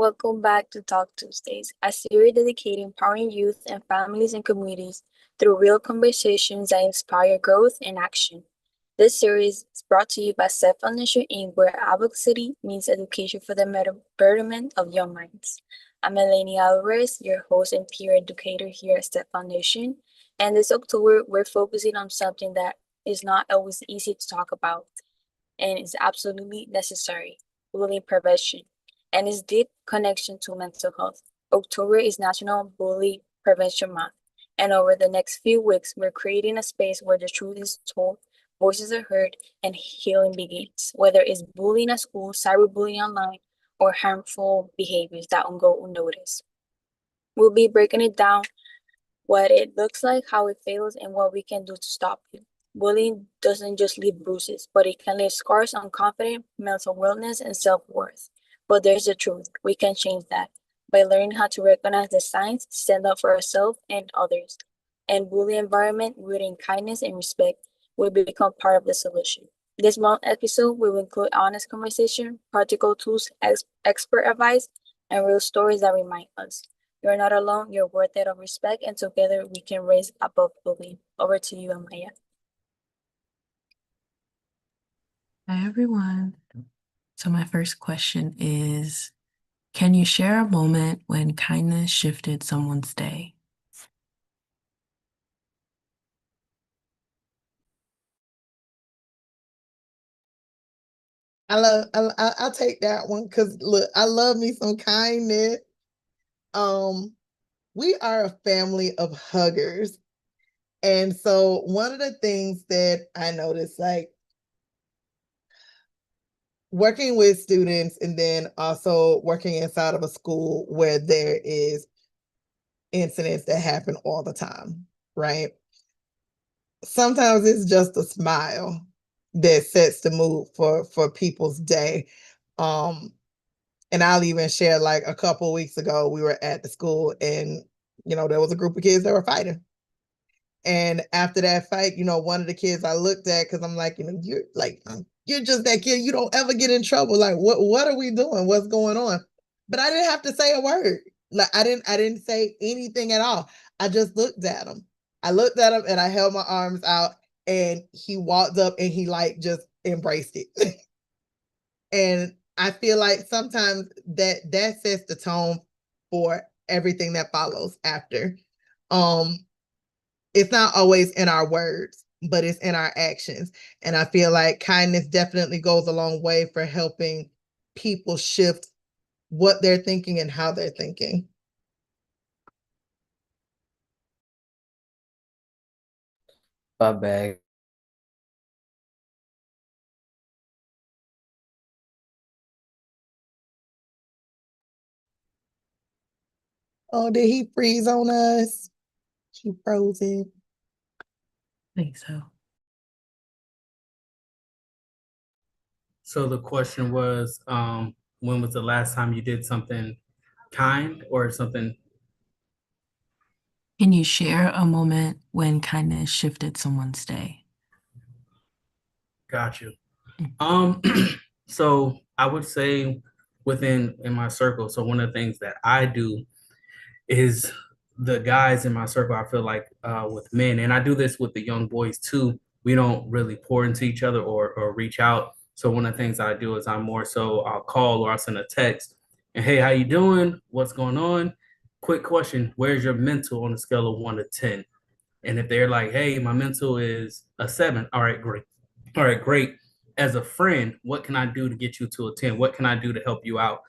welcome back to Talk Tuesdays, a series dedicated empowering youth and families and communities through real conversations that inspire growth and action. This series is brought to you by SET Foundation Inc., where advocacy means education for the betterment of young minds. I'm Eleni Alvarez, your host and peer educator here at SET Foundation, and this October we're focusing on something that is not always easy to talk about and is absolutely necessary: bullying prevention and its deep connection to mental health. October is National Bully Prevention Month, and over the next few weeks, we're creating a space where the truth is told, voices are heard, and healing begins. Whether it's bullying at school, cyberbullying online, or harmful behaviors that go unnoticed, we'll be breaking it down: what it looks like, how it fails, and what we can do to stop it. Bullying doesn't just leave bruises, but it can leave scars on confidence, mental wellness, and self-worth. But there's the truth: we can change that by learning how to recognize the signs, stand up for ourselves and others, and bully environment rooted in kindness and respect will become part of the solution. This month episode will include honest conversation, practical tools, expert advice, and real stories that remind us you're not alone, you're worth it of respect, and together we can raise above bullying. Over to you, Amaya. Hi, everyone. So my first question is, can you share a moment when kindness shifted someone's day? I'll take that one because look, I love me some kindness. We are a family of huggers. And so one of the things that I noticed, like working with students and then also working inside of a school where there is incidents that happen all the time, right? Sometimes it's just a smile that sets the mood for people's day. And I'll even share, like, a couple weeks ago, we were at the school and, there was a group of kids that were fighting. And after that fight, one of the kids I looked at, because I'm like, you're just that kid. You don't ever get in trouble. Like, what are we doing? What's going on? But I didn't have to say a word. Like, I didn't say anything at all. I just looked at him. I looked at him and I held my arms out and he walked up and he just embraced it. And I feel like sometimes that sets the tone for everything that follows after. It's not always in our words, but it's in our actions. And I feel like kindness definitely goes a long way for helping people shift what they're thinking and how they're thinking. My bag. Oh, did he freeze on us? He froze it. I think so. So the question was, when was the last time you did something kind or something? Can you share a moment when kindness shifted someone's day? Got you. So I would say in my circle. So one of the things that I do is the guys in my circle, I feel like with men, and I do this with the young boys too, we don't really pour into each other or reach out. So one of the things I do is I'll call or I'll send a text and, hey, how you doing? What's going on? Quick question, where's your mental on a scale of 1 to 10? And if they're like, hey, my mental is a 7, all right, great. All right, great. As a friend, what can I do to get you to a 10? What can I do to help you out?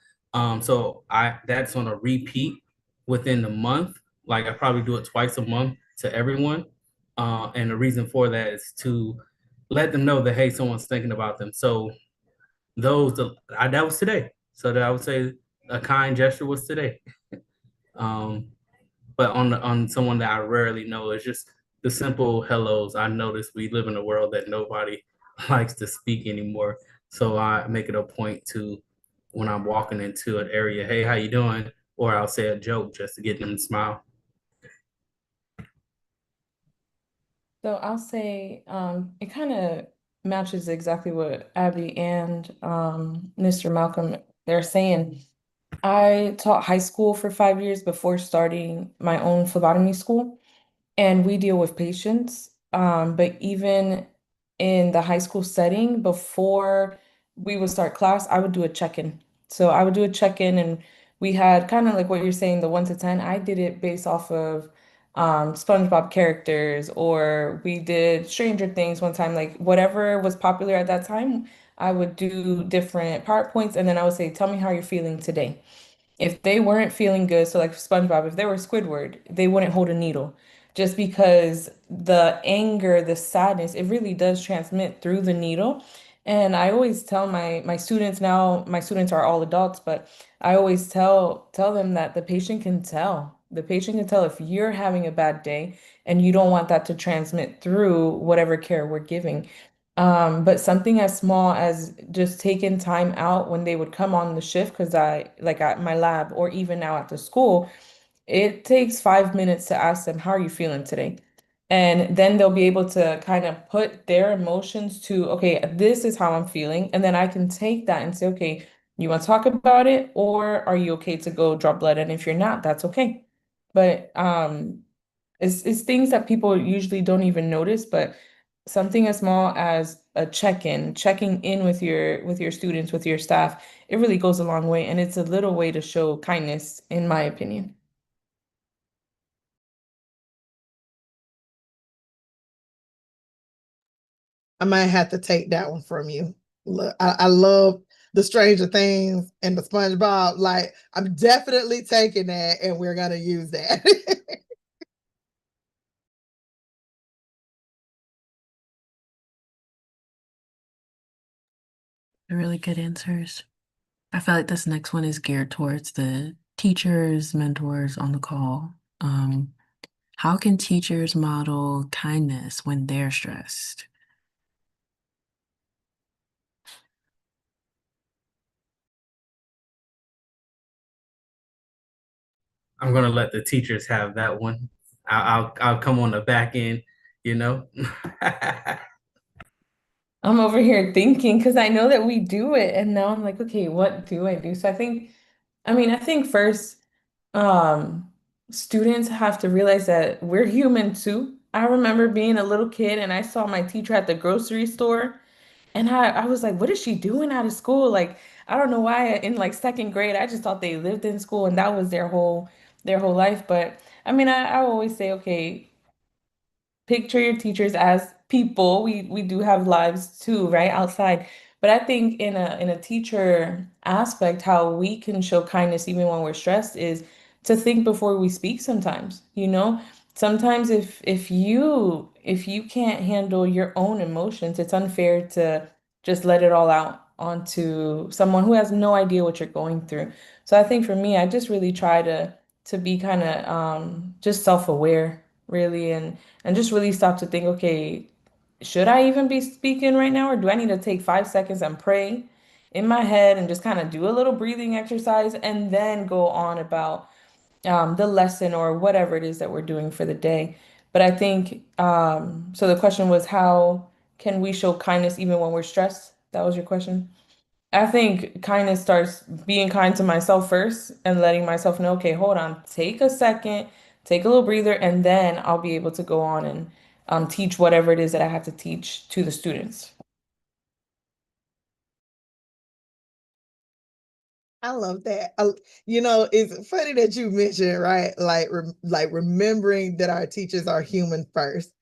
So that's on a repeat within the month. Like I probably do it twice a month to everyone. And the reason for that is to let them know that, hey, someone's thinking about them. So that was today. So that I would say a kind gesture was today. But on someone that I rarely know, it's just the simple hellos. I notice we live in a world that nobody likes to speak anymore. So I make it a point to, when I'm walking into an area, hey, how you doing? Or I'll say a joke just to get them to smile. So I'll say it kind of matches exactly what Abby and Mr. Malcolm they're saying. I taught high school for 5 years before starting my own phlebotomy school. And we deal with patients. But even in the high school setting, before we would start class, I would do a check-in. So I would do a check-in, and we had kind of like what you're saying, the 1 to 10. I did it based off of SpongeBob characters, or we did Stranger Things one time, like whatever was popular at that time. I would do different PowerPoints, and then I would say, "Tell me how you're feeling today." If they weren't feeling good, so like SpongeBob, if they were Squidward, they wouldn't hold a needle just because the anger, the sadness, it really does transmit through the needle. And I always tell my students now, my students are all adults, but I always tell them that the patient can tell. The patient can tell if you're having a bad day and you don't want that to transmit through whatever care we're giving. But something as small as just taking time out when they would come on the shift, because I like at my lab or even now at the school, it takes 5 minutes to ask them, how are you feeling today? And then they'll be able to kind of put their emotions to, okay, this is how I'm feeling. And then I can take that and say, okay, you want to talk about it, or are you okay to go draw blood? And if you're not, that's okay. But it's things that people usually don't even notice, but something as small as a check-in, checking in with your students, with your staff, it really goes a long way, and it's a little way to show kindness, in my opinion. I might have to take that one from you. Look, I love the Stranger Things and the SpongeBob. Like, I'm definitely taking that, and we're gonna use that. They're really good answers. I feel like this next one is geared towards the teachers, mentors on the call. How can teachers model kindness when they're stressed? I'm gonna let the teachers have that one. I'll come on the back end, you know. I'm over here thinking because I know that we do it, and now I'm like, okay, what do I do? So I think first, um, students have to realize that we're human too. I remember being a little kid and I saw my teacher at the grocery store. And I was like, what is she doing out of school? Like, I don't know why in like second grade, I just thought they lived in school and that was their whole life. But I always say, okay, picture your teachers as people. We do have lives too, right? Outside. But I think in a teacher aspect, how we can show kindness even when we're stressed is to think before we speak sometimes, you know? Sometimes if you can't handle your own emotions, it's unfair to just let it all out onto someone who has no idea what you're going through. So I think for me, I just really try to be kind of just self-aware, really, and just really stop to think, okay, should I even be speaking right now, or do I need to take 5 seconds and pray in my head and just kind of do a little breathing exercise and then go on about the lesson or whatever it is that we're doing for the day. But I think so. The question was, how can we show kindness even when we're stressed? That was your question. I think kindness starts being kind to myself first and letting myself know, okay, hold on, take a second, take a little breather, and then I'll be able to go on and teach whatever it is that I have to teach to the students. I love that. It's funny that you mentioned, right? Like remembering that our teachers are human first.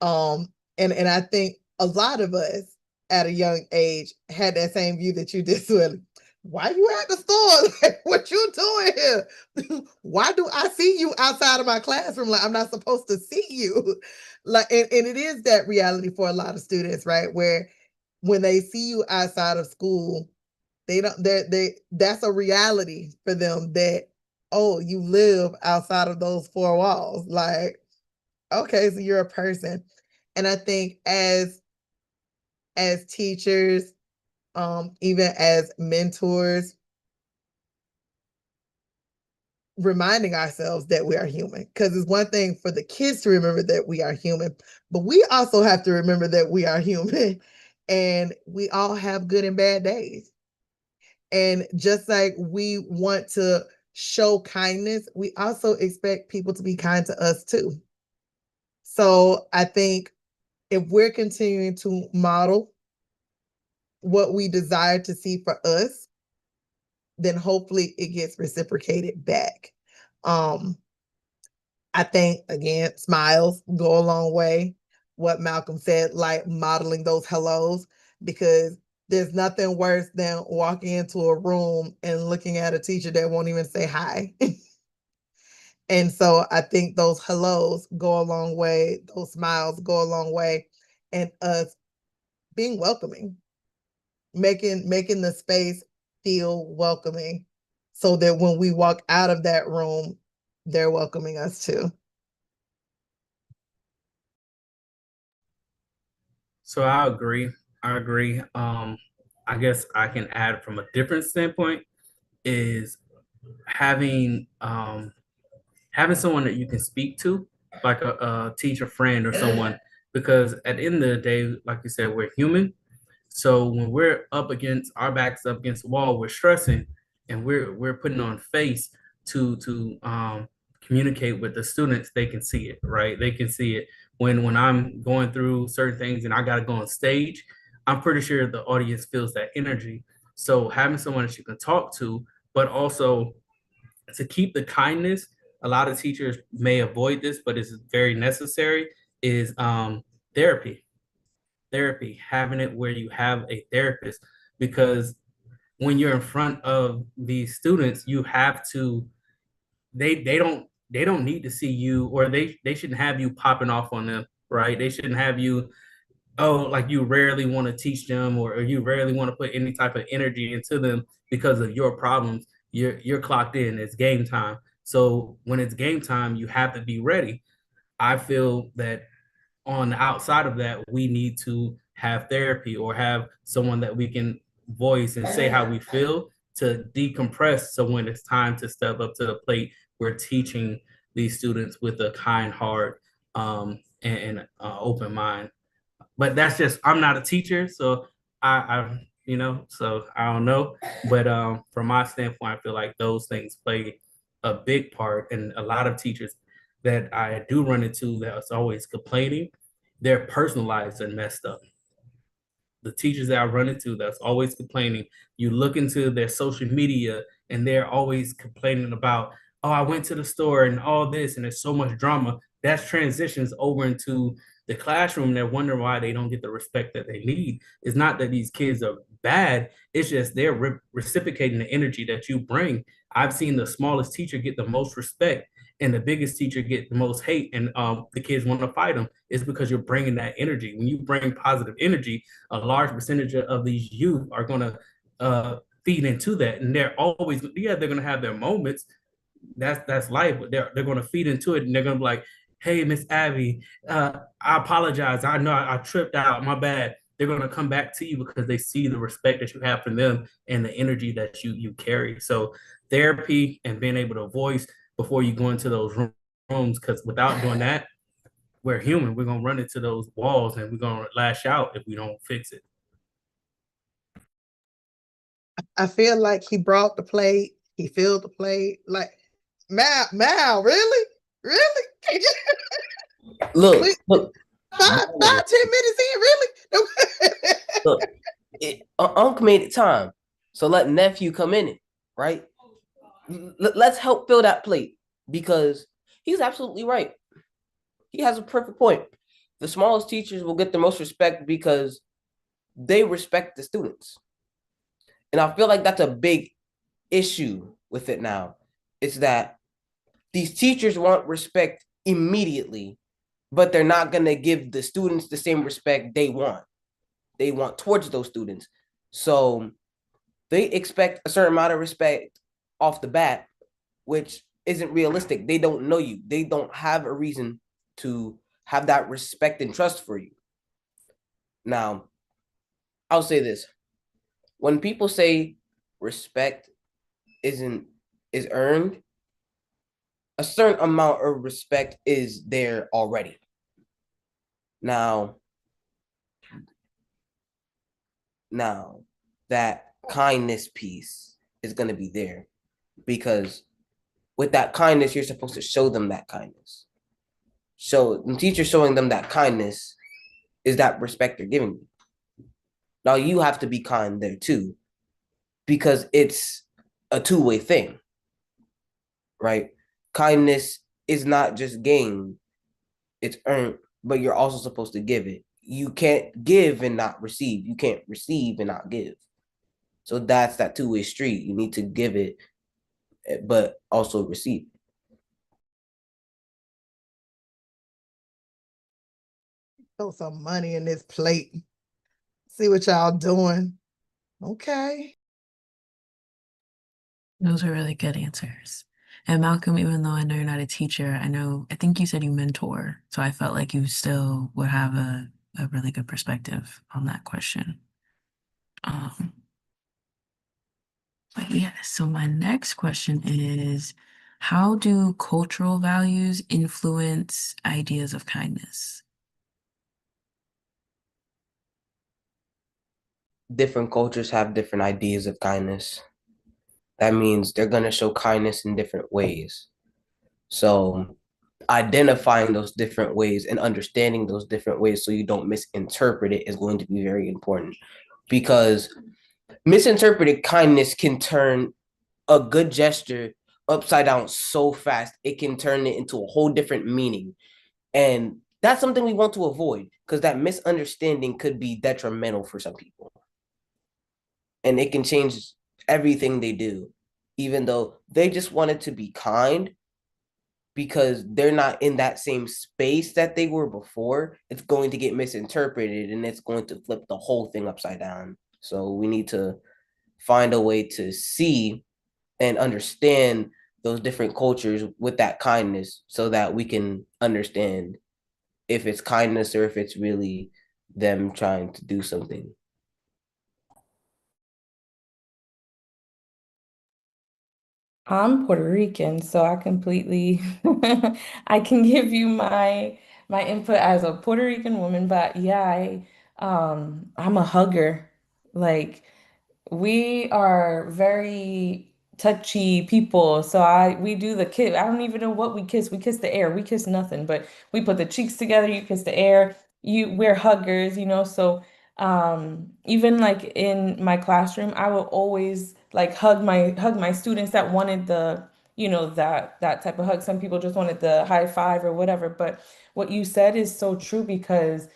And I think a lot of us at a young age had that same view that you did, Swilly. Why you at the store? Like, what you doing here? Why do I see you outside of my classroom? Like, I'm not supposed to see you. Like, and it is that reality for a lot of students, right? Where when they see you outside of school, they don't they that's a reality for them that, oh, you live outside of those four walls. Like, okay, so you're a person. And I think as teachers, even as mentors, reminding ourselves that we are human. Because it's one thing for the kids to remember that we are human, but we also have to remember that we are human and we all have good and bad days. And just like we want to show kindness, we also expect people to be kind to us too. So I think if we're continuing to model what we desire to see for us, then hopefully it gets reciprocated back. I think, again, smiles go a long way. What Malcolm said, like modeling those hellos, because there's nothing worse than walking into a room and looking at a teacher that won't even say hi. And so I think those hellos go a long way, those smiles go a long way, and us being welcoming, making the space feel welcoming, so that when we walk out of that room, they're welcoming us too. So I agree. I agree. I guess I can add from a different standpoint is having having someone that you can speak to, like a teacher friend or someone, because at the end of the day, like you said, we're human. So when we're up against our backs up against the wall, we're stressing and we're putting on face to communicate with the students. They can see it, right? They can see it when I'm going through certain things and I got to go on stage. I'm pretty sure the audience feels that energy. So having someone that you can talk to, but also to keep the kindness, a lot of teachers may avoid this, but it's very necessary, is therapy. Therapy, having it where you have a therapist, because when you're in front of these students, you have to, they don't need to see you, or they shouldn't have you popping off on them, right? They shouldn't have you, oh, like you rarely want to teach them, or you rarely want to put any type of energy into them because of your problems. You're clocked in. It's game time. So when it's game time, you have to be ready. I feel that on the outside of that, we need to have therapy or have someone that we can voice and say how we feel to decompress. So when it's time to step up to the plate, we're teaching these students with a kind heart, and open mind. But that's just, I'm not a teacher, so so I don't know. But from my standpoint, I feel like those things play a big part. And a lot of teachers that I do run into that's always complaining, their personal lives are messed up. The teachers that I run into that's always complaining, you look into their social media and they're always complaining about, oh, I went to the store and all this, and there's so much drama. That transitions over into the classroom. They're wondering why they don't get the respect that they need. It's not that these kids are bad, it's just they're reciprocating the energy that you bring. I've seen the smallest teacher get the most respect and the biggest teacher get the most hate, and the kids want to fight them. It's because you're bringing that energy. When you bring positive energy, a large percentage of these youth are going to feed into that, and they're always, yeah, they're going to have their moments. That's life, but they're going to feed into it, and they're going to be like, hey, Miss Abby, I apologize. I know I tripped out. My bad. They're going to come back to you because they see the respect that you have for them and the energy that you carry. So therapy and being able to voice before you go into those rooms, because without doing that, we're human. We're going to run into those walls and we're going to lash out if we don't fix it. I feel like he brought the plate, he filled the plate. Like, Mal, really? Really? Look, Wait, look, 5, 10 minutes in, really? look. Unc made it time, so let nephew come in it, right? Let's help fill that plate, because he's absolutely right. He has a perfect point. The smallest teachers will get the most respect because they respect the students. And I feel like that's a big issue with it now. It's that these teachers want respect immediately, but they're not going to give the students the same respect they want towards those students. So they expect a certain amount of respect off the bat, which isn't realistic. They don't know you. They don't have a reason to have that respect and trust for you. Now, I'll say this. When people say respect is earned, a certain amount of respect is there already. Now that kindness piece is going to be there, because with that kindness, you're supposed to show them that kindness. So the teacher showing them that kindness is that respect they're giving you. Now you have to be kind there too, because it's a two-way thing, right? Kindness is not just gained, it's earned, but you're also supposed to give it. You can't give and not receive. You can't receive and not give. So that's that two-way street. You need to give it, but also receive. Throw some money in this plate. See what y'all doing. Okay. Those are really good answers. And Malcolm, even though I know you're not a teacher, I think you said you mentor. So I felt like you still would have a really good perspective on that question. Um, but yeah, so my next question is, how do cultural values influence ideas of kindness? Different cultures have different ideas of kindness. That means they're going to show kindness in different ways. So identifying those different ways and understanding those different ways so you don't misinterpret it is going to be very important, because misinterpreted kindness can turn a good gesture upside down so fast. It can turn it into a whole different meaning. And that's something we want to avoid, because that misunderstanding could be detrimental for some people. And it can change everything they do, even though they just wanted to be kind, because they're not in that same space that they were before. It's going to get misinterpreted and it's going to flip the whole thing upside down. So we need to find a way to see and understand those different cultures with that kindness, so that we can understand if it's kindness or if it's really them trying to do something. I'm Puerto Rican, so I completely I can give you my input as a Puerto Rican woman, but yeah, I'm a hugger. Like we are very touchy people. So we do the kiss. I don't even know what we kiss. We kiss the air. We kiss nothing, but we put the cheeks together, you kiss the air. We're huggers, so even like in my classroom, I will always like hug my students that wanted that type of hug. Some people just wanted the high five or whatever. But what you said is so true, because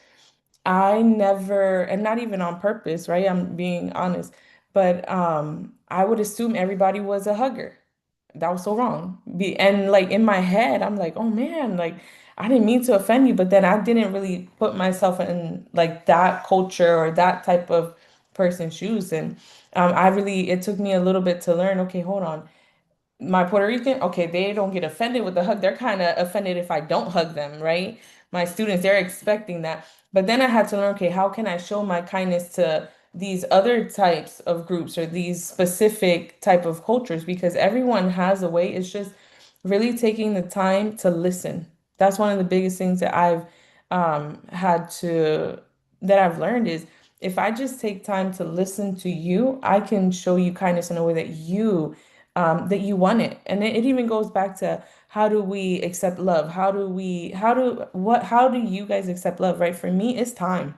I never, and not even on purpose, right? I'm being honest, but I would assume everybody was a hugger. That was so wrong. And like in my head, I'm like, oh man, like I didn't mean to offend you, but then I didn't really put myself in like that culture or that type of person's shoes. And it took me a little bit to learn, okay, hold on, my Puerto Rican, okay, they don't get offended with the hug. They're kind of offended if I don't hug them, right? My students, they're expecting that. But then I had to learn, okay, how can I show my kindness to these other types of groups or these specific type of cultures? Because everyone has a way. It's just really taking the time to listen. That's one of the biggest things that had to that I've learned is if I just take time to listen to you, I can show you kindness in a way that you want it. And it even goes back to how do we accept love? How do you guys accept love, right? For me, it's time.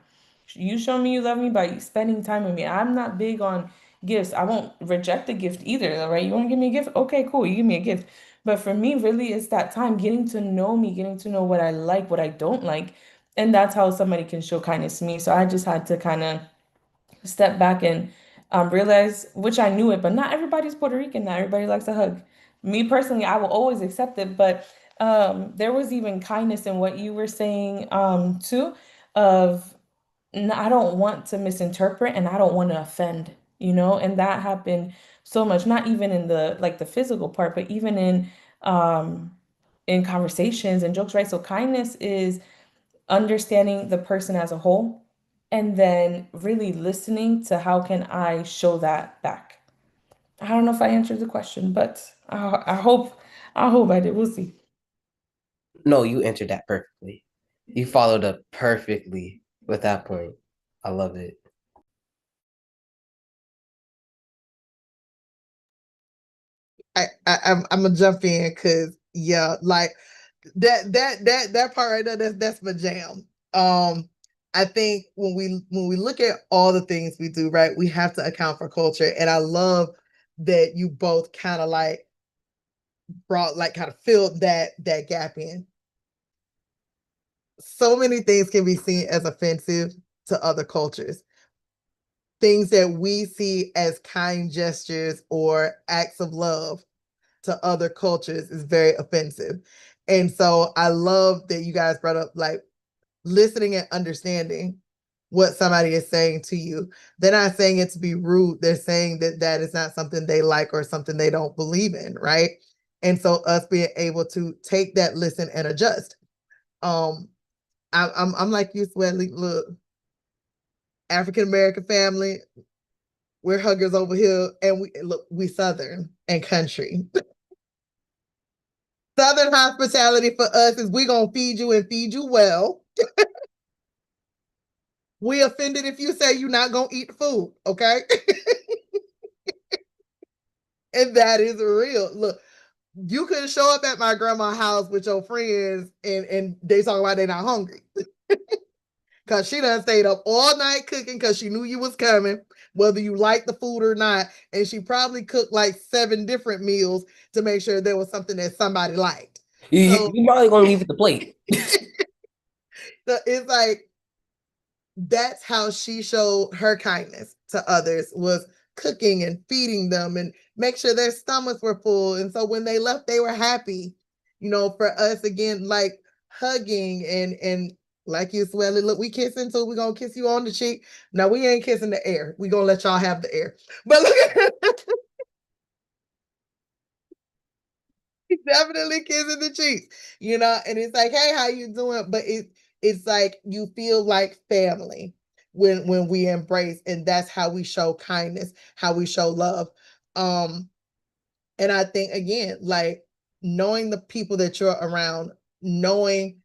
You show me you love me by spending time with me. I'm not big on gifts. I won't reject a gift either, right? You want to give me a gift? Okay, cool. You give me a gift. But for me, really, it's that time getting to know me, getting to know what I like, what I don't like. And that's how somebody can show kindness to me. So I just had to kind of step back and realize, which I knew it, but not everybody's Puerto Rican. Not everybody likes a hug. Me personally, I will always accept it, but there was even kindness in what you were saying too, of I don't want to misinterpret and I don't want to offend, and that happened so much, not even in the physical part, but even in conversations and jokes, right? So kindness is understanding the person as a whole and then really listening to how can I show that back. I don't know if I answered the question, but I hope I did. We'll see. No, you answered that perfectly. You followed up perfectly with that point. I love it. I'm gonna jump in because yeah, like that part right there, that's my jam. I think when we look at all the things we do, right, we have to account for culture. And I love that you both kind of like brought like kind of filled that gap in. So many things can be seen as offensive to other cultures. Things that we see as kind gestures or acts of love to other cultures is very offensive. And so I love that you guys brought up like listening and understanding what somebody is saying to you. They're not saying it to be rude. They're saying that that is not something they like or something they don't believe in, right? And so us being able to take that listen and adjust. Um, I'm like you, Swelly. Look, African American family, we're huggers over here, and we Southern and country. Southern hospitality for us is we gonna feed you and feed you well. We offended if you say you're not gonna eat the food, okay? And that is real. Look, you couldn't show up at my grandma's house with your friends and they talk about they're not hungry. Cause she done stayed up all night cooking because she knew you was coming, whether you liked the food or not. And she probably cooked like 7 different meals to make sure there was something that somebody liked. So, You probably gonna leave it the plate. so it's like that's how she showed her kindness to others, was cooking and feeding them and make sure their stomachs were full. And so when they left, they were happy. You know, for us again, like hugging and like you, Swelly, look, we kissing, so we're gonna kiss you on the cheek. No, we ain't kissing the air. We gonna let y'all have the air. But look at definitely kissing the cheeks, you know, and it's like, hey, how you doing? But it's like you feel like family when we embrace, and that's how we show kindness, how we show love. Um, and I think again, like knowing the people that you're around, knowing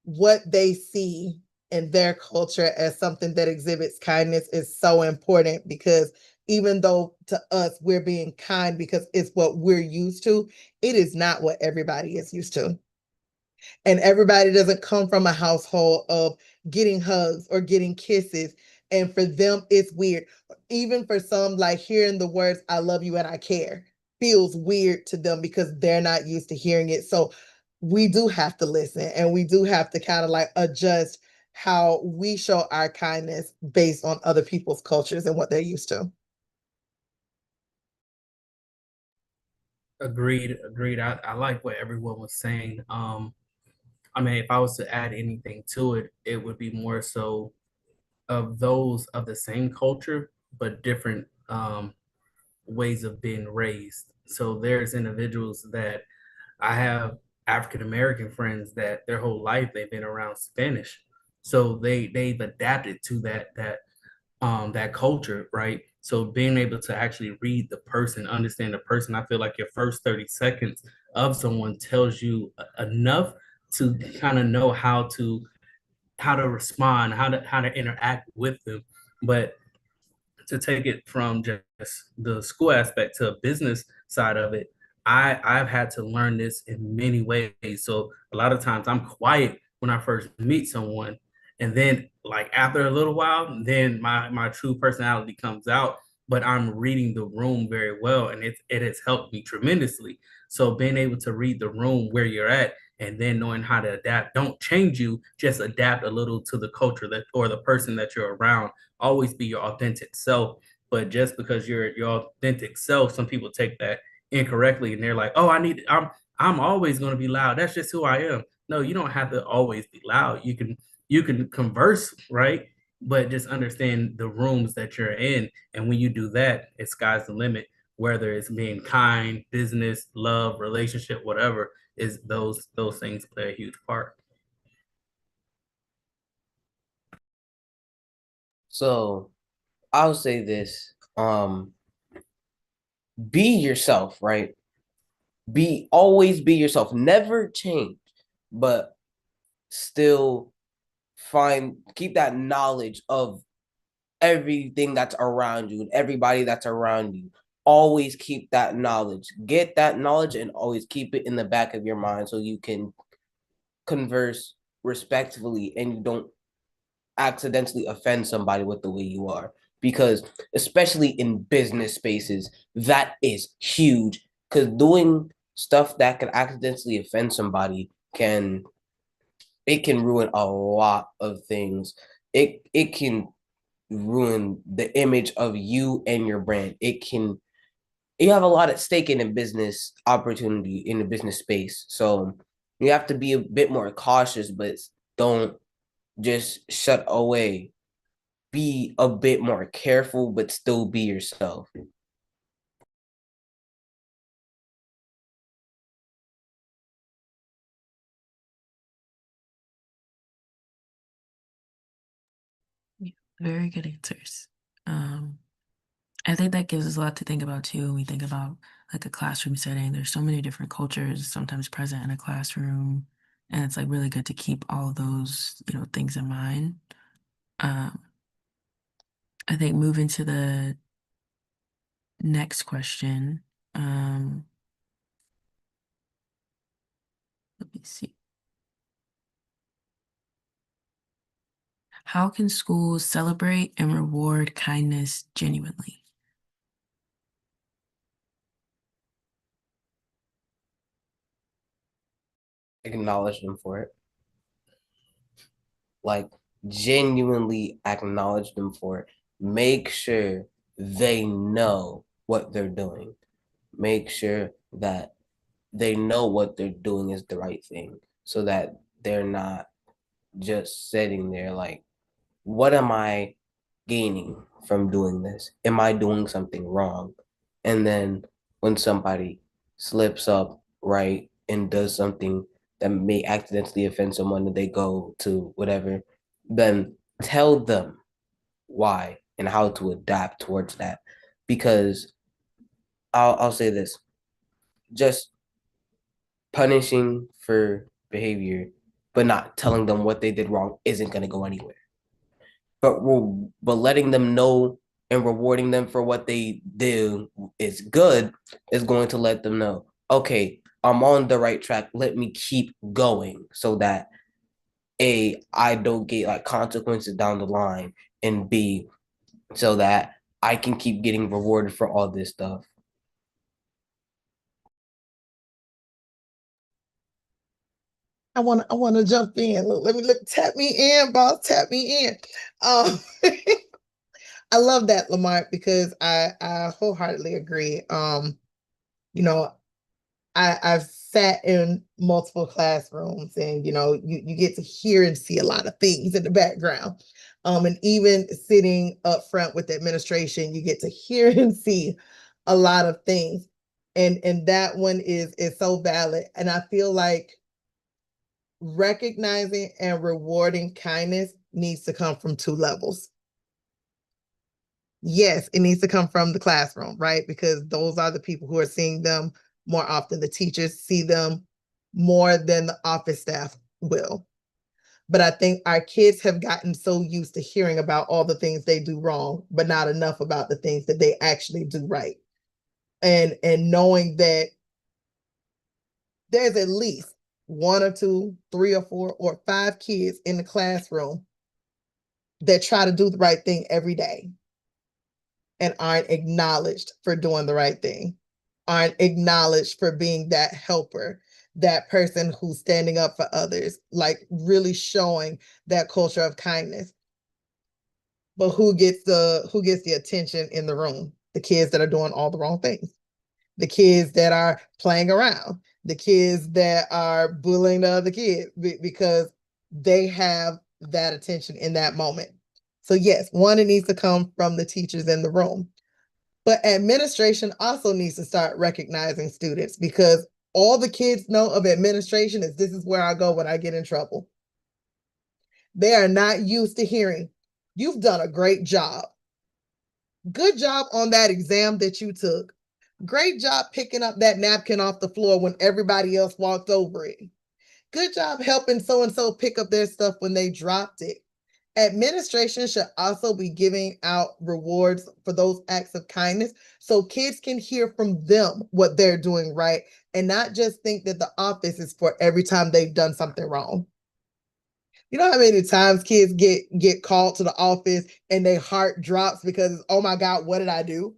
what they see in their culture as something that exhibits kindness is so important, because even though to us we're being kind because it's what we're used to, it is not what everybody is used to. And everybody doesn't come from a household of getting hugs or getting kisses. And for them, it's weird. Even for some, like hearing the words, I love you and I care, feels weird to them because they're not used to hearing it. So we do have to listen, and we do have to kind of like adjust how we show our kindness based on other people's cultures and what they're used to. Agreed. I like what everyone was saying. I mean, if I was to add anything to it, it would be more so of those of the same culture, but different ways of being raised. So there's individuals that I have African American friends that their whole life they've been around Spanish. So they've adapted to that culture, right? So being able to actually read the person, understand the person, I feel like your first 30 seconds of someone tells you enough to kind of know how to respond, how to interact with them. But to take it from just the school aspect to a business side of it, I've had to learn this in many ways. So a lot of times I'm quiet when I first meet someone, and then like after a little while, then my true personality comes out. But I'm reading the room very well, and it has helped me tremendously. So being able to read the room where you're at, and then knowing how to adapt, don't change you, just adapt a little to the culture that or the person that you're around. Always be your authentic self. But just because you're your authentic self, some people take that incorrectly and they're like, oh, I'm always gonna be loud. That's just who I am. No, you don't have to always be loud. You can converse, right? But just understand the rooms that you're in. And when you do that, it's sky's the limit, whether it's being kind, business, love, relationship, whatever, is those things play a huge part. So I'll say this. Be yourself, right? Always be yourself. Never change, but still keep that knowledge of everything that's around you and everybody that's around you. always keep that knowledge. Get that knowledge and always keep it in the back of your mind so you can converse respectfully and you don't accidentally offend somebody with the way you are. Because especially in business spaces, that is huge. Because doing stuff that can accidentally offend somebody can ruin a lot of things. It can ruin the image of you and your brand. You have a lot at stake in a business opportunity in the business space. So you have to be a bit more cautious, but don't just shut away. Be a bit more careful, but still be yourself. Very good answers. I think that gives us a lot to think about too. When we think about like a classroom setting, there's so many different cultures sometimes present in a classroom, and it's like really good to keep all of those, things in mind. Um, I think moving to the next question. Let me see. How can schools celebrate and reward kindness genuinely? Acknowledge them for it. Like, genuinely acknowledge them for it. Make sure they know what they're doing. Make sure that they know what they're doing is the right thing so that they're not just sitting there like, what am I gaining from doing this? Am I doing something wrong? And then when somebody slips up, right, and does something that may accidentally offend someone and they go to whatever, then tell them why and how to adapt towards that. Because I'll say this, just punishing for behavior, but not telling them what they did wrong isn't going to go anywhere. But letting them know and rewarding them for what they do is good is going to let them know, okay, I'm on the right track. Let me keep going so that A, I don't get like consequences down the line, and B, so that I can keep getting rewarded for all this stuff. I want to jump in. Let me tap me in, boss. Tap me in. I love that, Lamar, because I wholeheartedly agree. I've sat in multiple classrooms and you get to hear and see a lot of things in the background. And even sitting up front with the administration, you get to hear and see a lot of things. And that one is so valid. And I feel like recognizing and rewarding kindness needs to come from two levels. Yes, it needs to come from the classroom, right? Because those are the people who are seeing them more often. The teachers see them more than the office staff will. But I think our kids have gotten so used to hearing about all the things they do wrong, but not enough about the things that they actually do right. And knowing that there's at least one or two, three or four or five kids in the classroom that try to do the right thing every day and aren't acknowledged for doing the right thing, aren't acknowledged for being that helper, that person who's standing up for others, like really showing that culture of kindness. But who gets the attention in the room? The kids that are doing all the wrong things, the kids that are playing around, the kids that are bullying the other kids because they have that attention in that moment. So yes, one, it needs to come from the teachers in the room. But administration also needs to start recognizing students, because all the kids know of administration is, this is where I go when I get in trouble. They are not used to hearing, you've done a great job. Good job on that exam that you took. Great job picking up that napkin off the floor when everybody else walked over it. Good job helping so-and-so pick up their stuff when they dropped it. Administration should also be giving out rewards for those acts of kindness so kids can hear from them what they're doing right and not just think that the office is for every time they've done something wrong. You know how many times kids get called to the office and their heart drops because, oh my God, what did I do?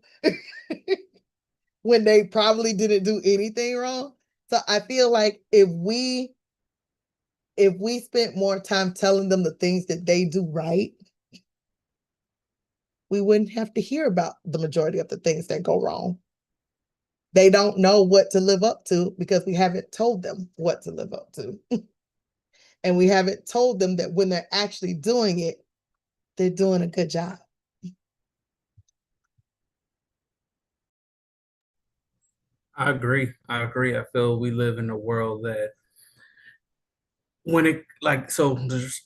When they probably didn't do anything wrong. So I feel like if we spent more time telling them the things that they do right, we wouldn't have to hear about the majority of the things that go wrong. They don't know what to live up to because we haven't told them what to live up to. And we haven't told them that when they're actually doing it, they're doing a good job. I agree. I feel we live in a world that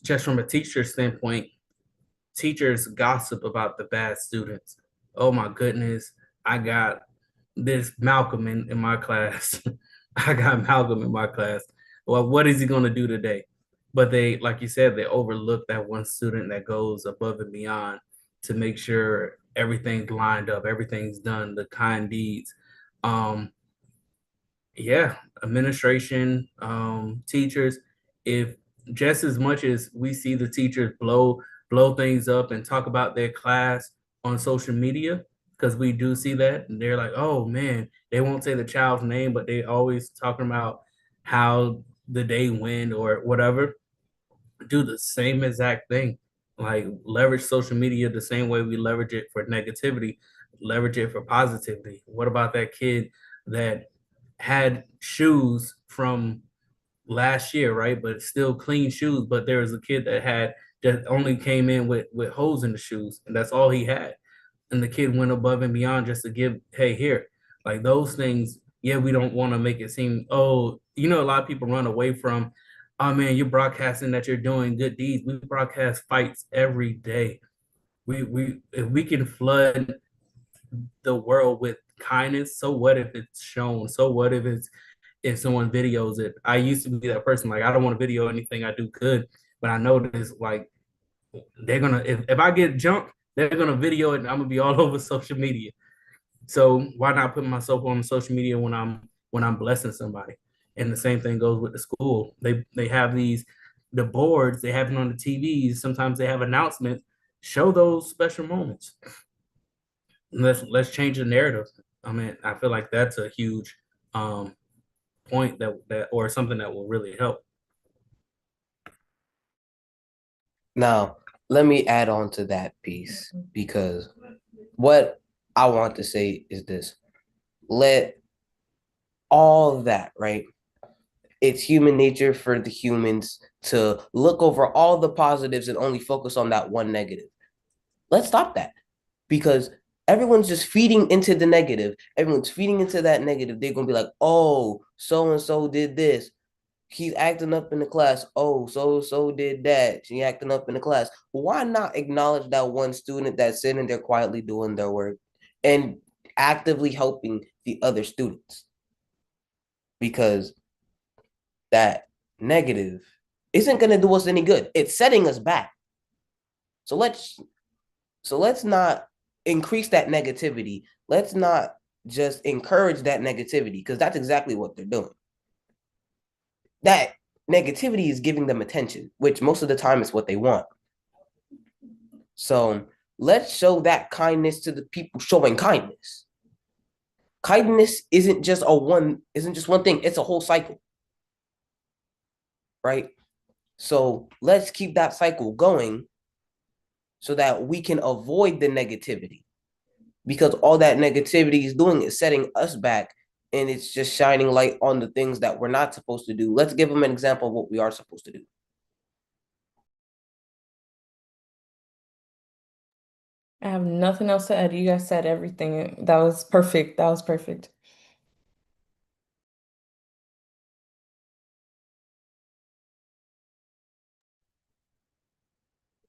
just from a teacher standpoint, teachers gossip about the bad students. Oh my goodness, I got this Malcolm in my class. I got Malcolm in my class. Well, what is he going to do today? But they, like you said, they overlook that one student that goes above and beyond to make sure everything's lined up, everything's done, the kind deeds. Yeah, administration, teachers, if just as much as we see the teachers blow things up and talk about their class on social media, because we do see that, and they're like, oh man, they won't say the child's name, but they always talking about how the day went or whatever. Do the same exact thing. Like leverage social media the same way we leverage it for negativity, leverage it for positivity. What about that kid that had shoes from last year, right? But still clean shoes. But there was a kid that only came in with holes in the shoes, and that's all he had. And the kid went above and beyond just to give, hey, here. Like those things, yeah, we don't want to make it seem, oh, a lot of people run away from, oh man, you're broadcasting that you're doing good deeds. We broadcast fights every day. We if we can flood the world with kindness, so what if it's shown? So what if someone videos it? I used to be that person, like I don't want to video anything I do good, but I notice like they're gonna if I get jumped, they're gonna video it and I'm gonna be all over social media. So why not put myself on social media when I'm blessing somebody? And the same thing goes with the school. They have the boards, they have it on the TVs, sometimes they have announcements. Show those special moments. Let's change the narrative. I mean, I feel like that's a huge point that or something that will really help. Now, let me add on to that piece because what I want to say is this. Let all of that, right? It's human nature for the humans to look over all the positives and only focus on that one negative. Let's stop that because everyone's just feeding into the negative. Everyone's feeding into that negative. They're going to be like, oh, so-and-so did this. He's acting up in the class. Oh, so did that. She acting up in the class. Why not acknowledge that one student that's sitting there quietly doing their work and actively helping the other students? Because that negative isn't going to do us any good. It's setting us back. So let's not increase that negativity. Let's not just encourage that negativity because that's exactly what they're doing. That negativity is giving them attention, which most of the time is what they want. So let's show that kindness to the people showing kindness. Kindness isn't just one thing, it's a whole cycle. Right? So let's keep that cycle going so that we can avoid the negativity. Because all that negativity is doing is setting us back. And it's just shining light on the things that we're not supposed to do. Let's give them an example of what we are supposed to do. I have nothing else to add. You guys said everything. That was perfect. That was perfect.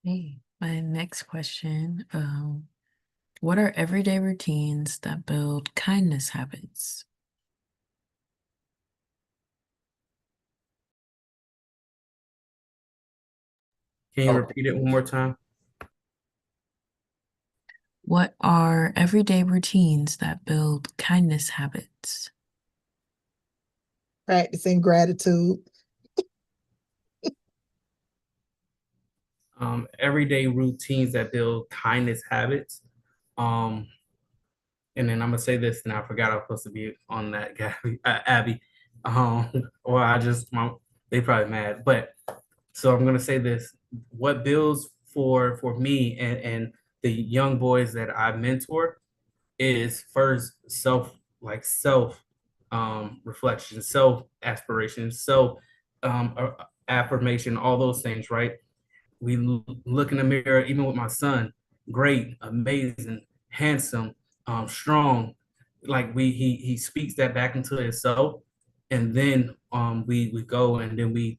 Hey, my next question, what are everyday routines that build kindness habits? Can you Oh. repeat it one more time? What are everyday routines that build kindness habits? Practicing gratitude. Everyday routines that build kindness habits. And then I'm gonna say this, and I forgot I was supposed to be on that, Gabby, Abby. Or they probably mad, but so I'm gonna say this: what builds for me and the young boys that I mentor is first self reflection, self aspiration, self affirmation, all those things, right? We look in the mirror, even with my son, great, amazing, handsome, strong. Like he speaks that back into himself, and then we go and then we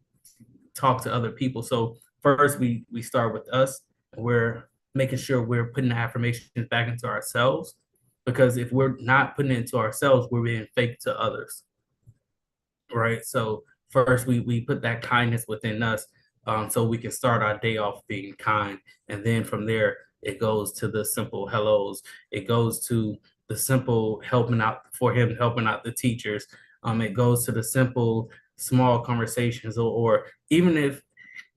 talk to other people. So first we start with us, and we're making sure we're putting the affirmations back into ourselves, because if we're not putting it into ourselves, we're being fake to others, right? So first we put that kindness within us, so we can start our day off being kind, and then from there it goes to the simple hellos. It goes to the simple helping out for him, helping out the teachers. It goes to the simple small conversations, or even if,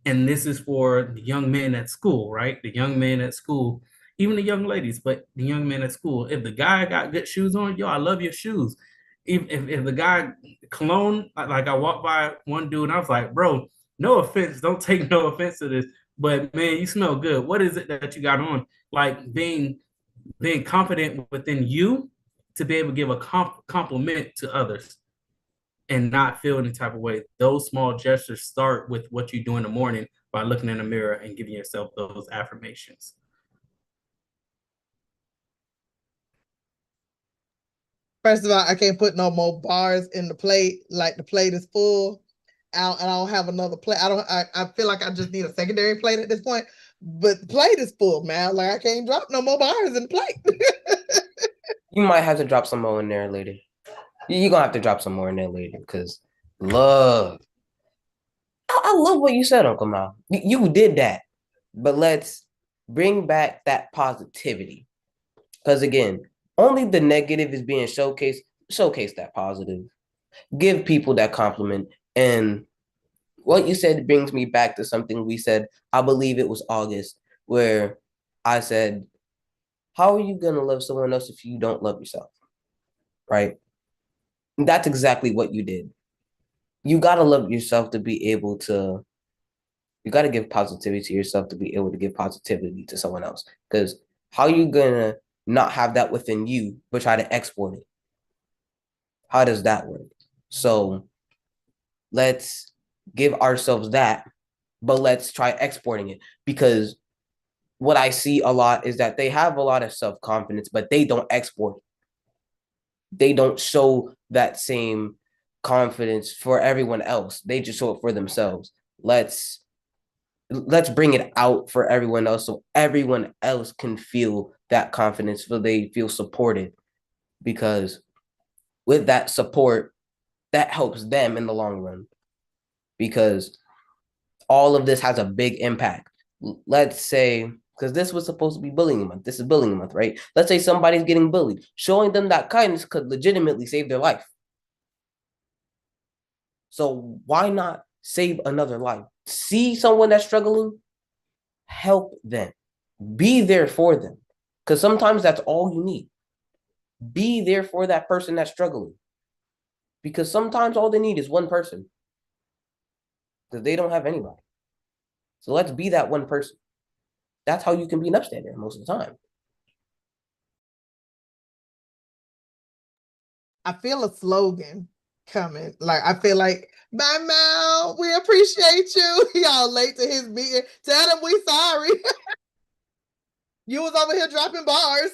and this is for the young men at school, right? The young men at school, even the young ladies, but the young men at school. If the guy got good shoes on, yo, I love your shoes. If the guy cologne, like I walked by one dude and I was like, bro, no offense, don't take no offense to this, but man, you smell good. What is it that you got on? Like being confident within you to be able to give a compliment to others and not feel any type of way. Those small gestures start with what you do in the morning by looking in the mirror and giving yourself those affirmations. First of all, I can't put no more bars in the plate. Like the plate is full. I don't have another plate. I feel like I just need a secondary plate at this point. But the plate is full, man. Like I can't drop no more bars in the plate. You might have to drop some more in there later. You're gonna have to drop some more in there later, because love. I love what you said, Uncle Mal. You did that. But let's bring back that positivity. Because again, only the negative is being showcased. Showcase that positive. Give people that compliment. And what you said brings me back to something we said, I believe it was August, where I said, how are you going to love someone else if you don't love yourself? Right? And that's exactly what you did. You got to love yourself to be able to, you got to give positivity to yourself to be able to give positivity to someone else. Because how are you going to not have that within you, but try to export it? How does that work? So let's give ourselves that, but let's try exporting it, because what I see a lot is that they have a lot of self-confidence, but they don't export it. They don't show that same confidence for everyone else. They just show it for themselves. Let's bring it out for everyone else, so everyone else can feel that confidence, so they feel supported, because with that support, that helps them in the long run, because all of this has a big impact. Let's say, because this was supposed to be bullying month. This is bullying month, right? Let's say somebody's getting bullied. Showing them that kindness could legitimately save their life. So why not save another life? See someone that's struggling, help them. Be there for them. Because sometimes that's all you need. Be there for that person that's struggling. Because sometimes all they need is one person. Because they don't have anybody. So let's be that one person. That's how you can be an upstander most of the time. I feel a slogan coming. Like I feel like, bye Mal, we appreciate you. Y'all late to his meeting. Tell him we sorry. You was over here dropping bars.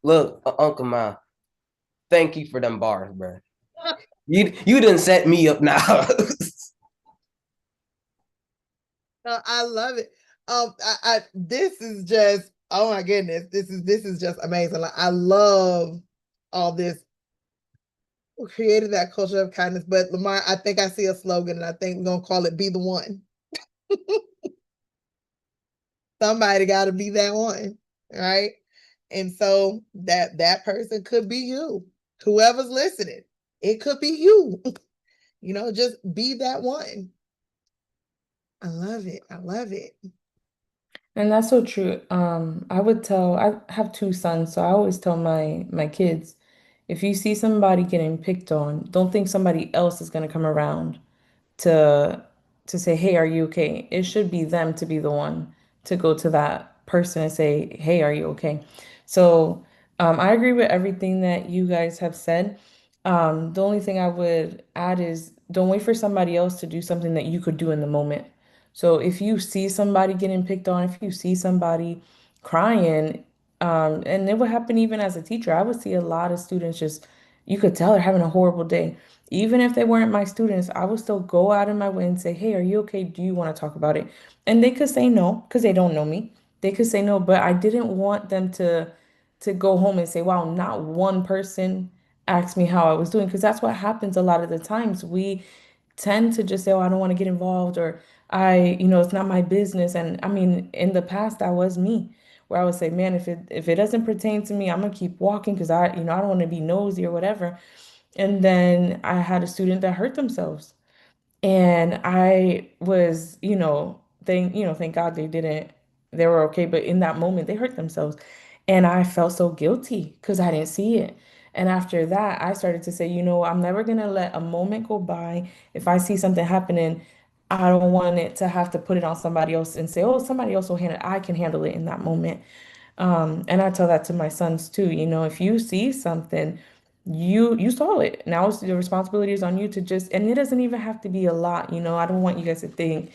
Look, Uncle Ma, thank you for them bars, bro. You didn't set me up now. I love it. This is just, oh my goodness, this is just amazing. Like I love all this. We created that culture of kindness, but Lamar, I think I see a slogan, and I think we're gonna call it "Be the One." Somebody got to be that one, right? And so that person could be you. Whoever's listening, it could be you. Just be that one. I love it. I love it. And that's so true. I have two sons, so I always tell my kids, if you see somebody getting picked on, don't think somebody else is gonna come around to to say, "Hey, are you okay?" It should be them to be the one to go to that person and say, "Hey, are you okay?" So, I agree with everything that you guys have said. The only thing I would add is don't wait for somebody else to do something that you could do in the moment. So if you see somebody getting picked on, if you see somebody crying, and it would happen even as a teacher, I would see a lot of students just, you could tell they're having a horrible day. Even if they weren't my students, I would still go out of my way and say, "Hey, are you okay? Do you want to talk about it?" And they could say no because they don't know me. They could say no, but I didn't want them to go home and say, "Wow, not one person asked me how I was doing," because that's what happens a lot of the times. We tend to just say, "Oh, I don't want to get involved," or it's not my business. And I mean, in the past, that was me, where I would say, "Man, if it doesn't pertain to me, I'm gonna keep walking because I don't want to be nosy or whatever." And then I had a student that hurt themselves. And I was, thank God they were okay. But in that moment, they hurt themselves. And I felt so guilty because I didn't see it. And after that, I started to say, I'm never going to let a moment go by. If I see something happening, I don't want it to have to put it on somebody else and say, "Oh, somebody else will handle it." I can handle it in that moment. And I tell that to my sons too. If you see something, you saw it. Now it's the responsibility is on you to just, and it doesn't even have to be a lot. I don't want you guys to think,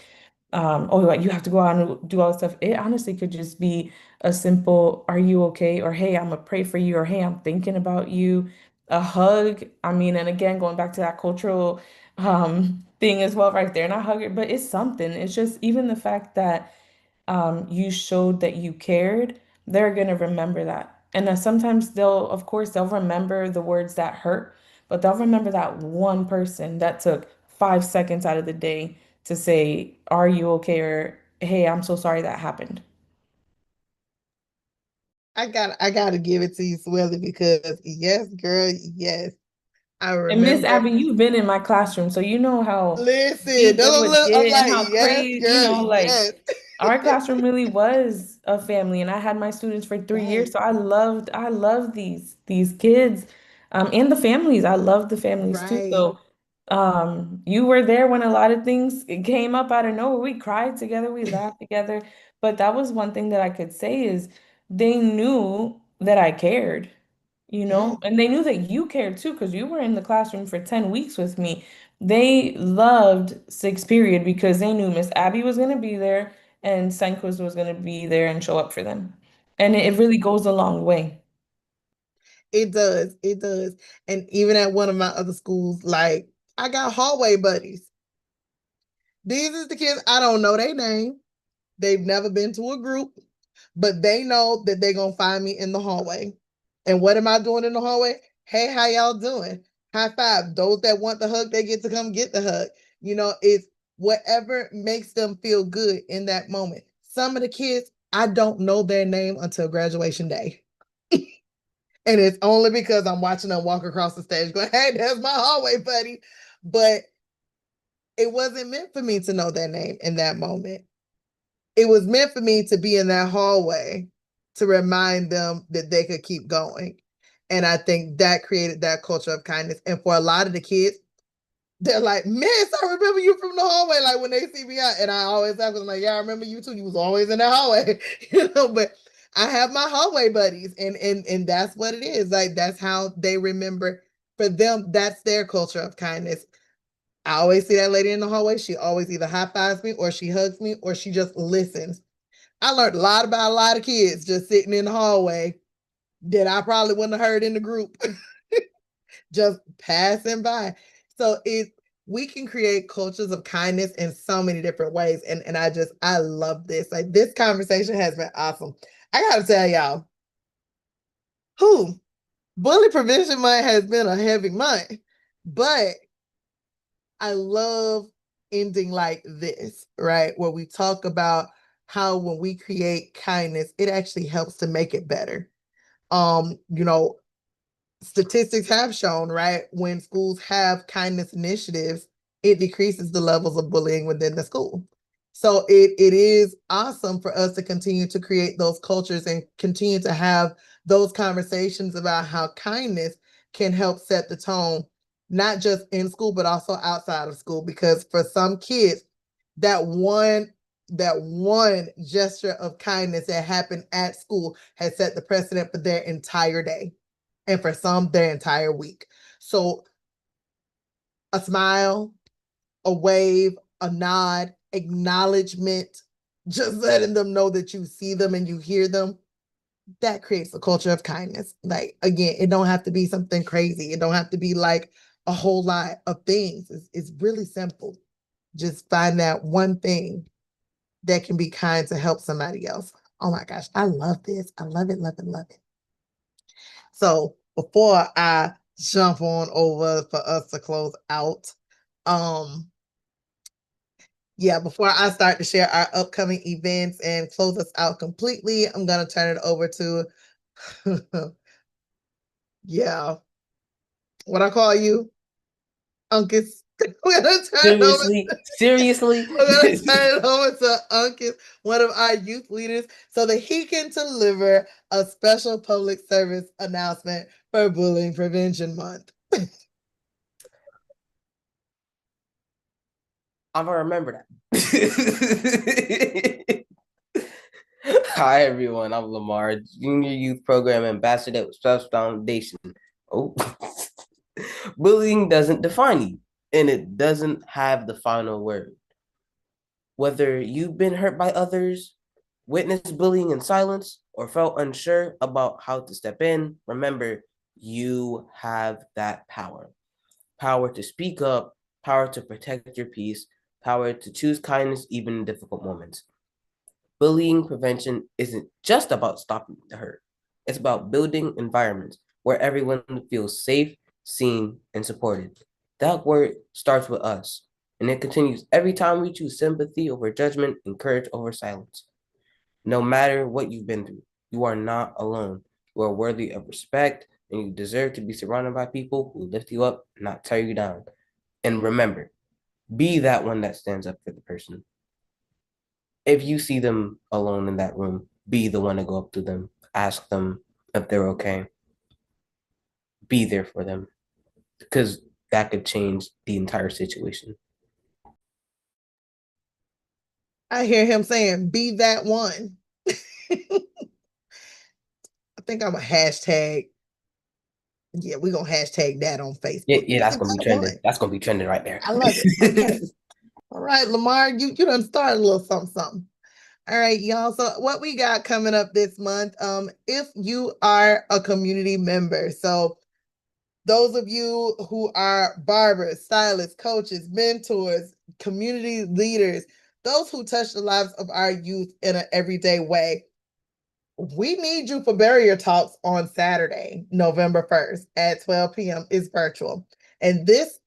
oh, like you have to go out and do all this stuff. It honestly could just be a simple, "Are you okay?" Or, "Hey, I'm gonna pray for you," or, "Hey, I'm thinking about you." A hug. I mean, and again, going back to that cultural thing as well, right there, not hug it, but it's something. It's just even the fact that you showed that you cared, they're going to remember that. And then sometimes of course, they'll remember the words that hurt, but they'll remember that one person that took 5 seconds out of the day to say, "Are you okay?" or, "Hey, I'm so sorry that happened." I gotta give it to you, Swelly, because yes, girl, yes. I And Miss remember. Abby, you've been in my classroom, so you know how Listen, deep it would I'm get and like, how yes, crazy, girl, like yes. our classroom really was a family, and I had my students for 3 years, Right, so I loved these kids, and the families. I loved the families too. right. So, you were there when a lot of things came up out of nowhere. We cried together, we laughed together, but that was one thing that I could say is they knew that I cared. Yeah. And they knew that you cared too, because you were in the classroom for 10 weeks with me. They loved sixth period because they knew Miss Abby was going to be there and Senkus was going to be there and show up for them. And it really goes a long way. It does. It does. And even at one of my other schools, like I got hallway buddies. These is the kids, I don't know their name. They've never been to a group, but they know that they're gonna find me in the hallway. And what am I doing in the hallway? Hey, how y'all doing? High five. Those that want the hug, they get to come get the hug. It's whatever makes them feel good in that moment. Some of the kids, I don't know their name until graduation day. And it's only because I'm watching them walk across the stage going, "Hey, there's my hallway buddy." But it wasn't meant for me to know their name in that moment. It was meant for me to be in that hallway to remind them that they could keep going. And I think that created that culture of kindness. And for a lot of the kids, they're like, "Miss, I remember you from the hallway." Like when they see me out, and I always ask them, like, "Yeah, I remember you too. You was always in the hallway." But I have my hallway buddies, and that's what it is. Like that's how they remember. For them, that's their culture of kindness. I always see that lady in the hallway. She always either high fives me or she hugs me or she just listens. I learned a lot about a lot of kids just sitting in the hallway that I probably wouldn't have heard in the group, just passing by. So we can create cultures of kindness in so many different ways. And I love this. Like this conversation has been awesome. I gotta tell y'all, who bully prevention month has been a heavy month, but I love ending like this, right? Where we talk about how when we create kindness, it actually helps to make it better. You know, statistics have shown, right, when schools have kindness initiatives, it decreases the levels of bullying within the school. So it is awesome for us to continue to create those cultures and continue to have those conversations about how kindness can help set the tone, not just in school, but also outside of school. Because for some kids, that one gesture of kindness that happened at school has set the precedent for their entire day, and for some, their entire week. So a smile, a wave, a nod, acknowledgement, just letting them know that you see them and you hear them, that creates a culture of kindness. Like, again, it don't have to be something crazy. It don't have to be like a whole lot of things. It's really simple. Just find that one thing that can be kind to help somebody else. Oh my gosh, I love this. I love it, love it, love it. So before I jump on over for us to close out, before I start to share our upcoming events and close us out completely, I'm gonna turn it over to what I call you, Uncas. We're gonna turn it over. Seriously. We're gonna turn it over to Uncas, one of our youth leaders, so that he can deliver a special public service announcement for Bullying Prevention Month. I'm gonna remember that. Hi everyone, I'm Lamar, Junior Youth Program Ambassador with Strauss Foundation. Oh, bullying doesn't define you, and it doesn't have the final word. Whether you've been hurt by others, witnessed bullying in silence, or felt unsure about how to step in, remember, you have that power. Power to speak up, power to protect your peace, power to choose kindness even in difficult moments. Bullying prevention isn't just about stopping the hurt. It's about building environments where everyone feels safe, seen, and supported. That work starts with us, and it continues every time we choose sympathy over judgment and courage over silence. No matter what you've been through, you are not alone. You are worthy of respect, and you deserve to be surrounded by people who lift you up, not tear you down. And remember, be that one that stands up for the person. If you see them alone in that room, be the one to go up to them, ask them if they're okay. Be there for them, because that could change the entire situation. I hear him saying, be that one. I think I'm a hashtag. Yeah, we're going to hashtag that on Facebook. Yeah, that's going to be trending. That's going to be trending right there. I love it. Okay. All right, Lamar, you done started a little something. All right, y'all. So what we got coming up this month, if you are a community member, so those of you who are barbers, stylists, coaches, mentors, community leaders, those who touch the lives of our youth in an everyday way, we need you for Barrier Talks on Saturday, November 1st at 12 p.m. It's virtual. And this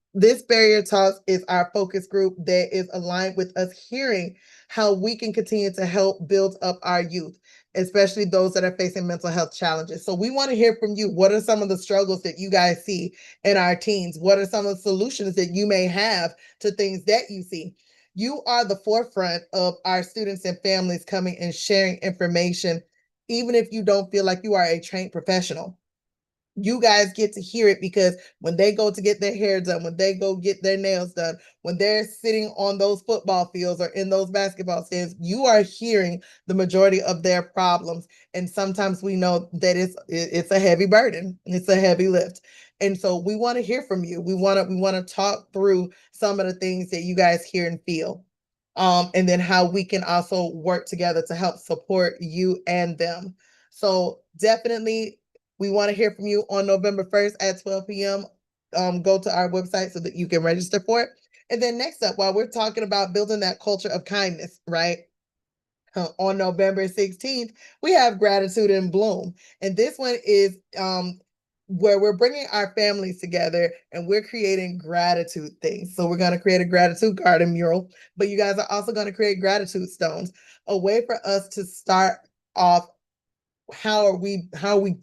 Barrier Talks is our focus group that is aligned with us hearing how we can continue to help build up our youth, especially those that are facing mental health challenges. So we want to hear from you. What are some of the struggles that you guys see in our teens? What are some of the solutions that you may have to things that you see? You are the forefront of our students and families coming and sharing information, even if you don't feel like you are a trained professional. You guys get to hear it because when they go to get their hair done, when they go get their nails done, when they're sitting on those football fields or in those basketball stands, you are hearing the majority of their problems. And sometimes we know that it's a heavy burden. It's a heavy lift. And so we want to hear from you. We want to talk through some of the things that you guys hear and feel. And then how we can also work together to help support you and them. So definitely, we want to hear from you on November 1st at 12 p.m. Go to our website so that you can register for it. And then next up, while we're talking about building that culture of kindness, right? On November 16th, we have Gratitude in Bloom. And this one is where we're bringing our families together and we're creating gratitude things. So we're going to create a gratitude garden mural, but you guys are also going to create gratitude stones, a way for us to start off how are we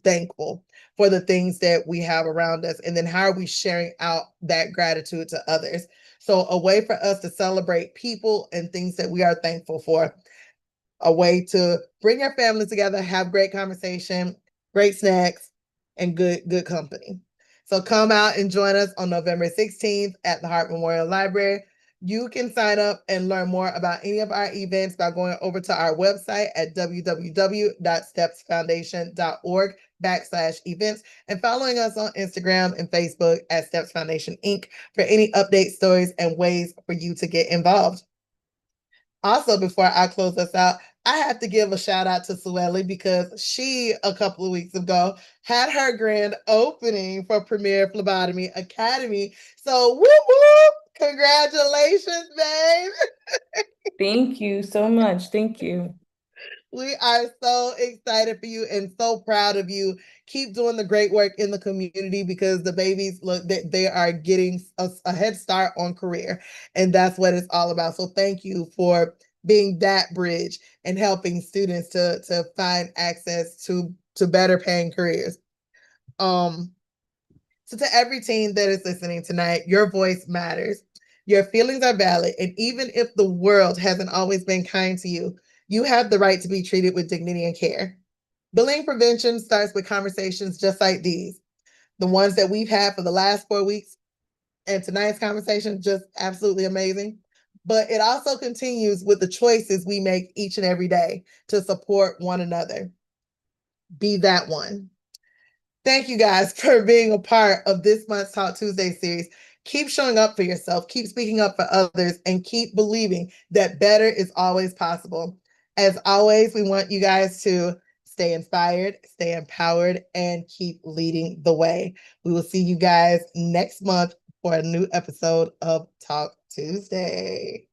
thankful for the things that we have around us, and then how are we sharing out that gratitude to others. So a way for us to celebrate people and things that we are thankful for, a way to bring your family together, have great conversation, great snacks, and good company. So come out and join us on November 16th at the Hart Memorial Library. You can sign up and learn more about any of our events by going over to our website at www.stepsfoundation.org/events and following us on Instagram and Facebook at Steps Foundation Inc. for any update stories and ways for you to get involved. Also, before I close us out, I have to give a shout out to Sueli because she, a couple of weeks ago, had her grand opening for Premier Phlebotomy Academy. So, whoop, whoop, congratulations, babe. Thank you so much. Thank you. We are so excited for you and so proud of you. Keep doing the great work in the community because the babies, look, they are getting a head start on career. And that's what it's all about. So thank you for being that bridge and helping students to find access to better paying careers. So to every teen that is listening tonight, your voice matters. Your feelings are valid. And even if the world hasn't always been kind to you, you have the right to be treated with dignity and care. Bullying prevention starts with conversations just like these, the ones that we've had for the last 4 weeks. And tonight's conversation, just absolutely amazing. But it also continues with the choices we make each and every day to support one another. Be that one. Thank you guys for being a part of this month's Talk Tuesday series. Keep showing up for yourself, keep speaking up for others, and keep believing that better is always possible. As always, we want you guys to stay inspired, stay empowered, and keep leading the way. We will see you guys next month for a new episode of Talk Tuesday.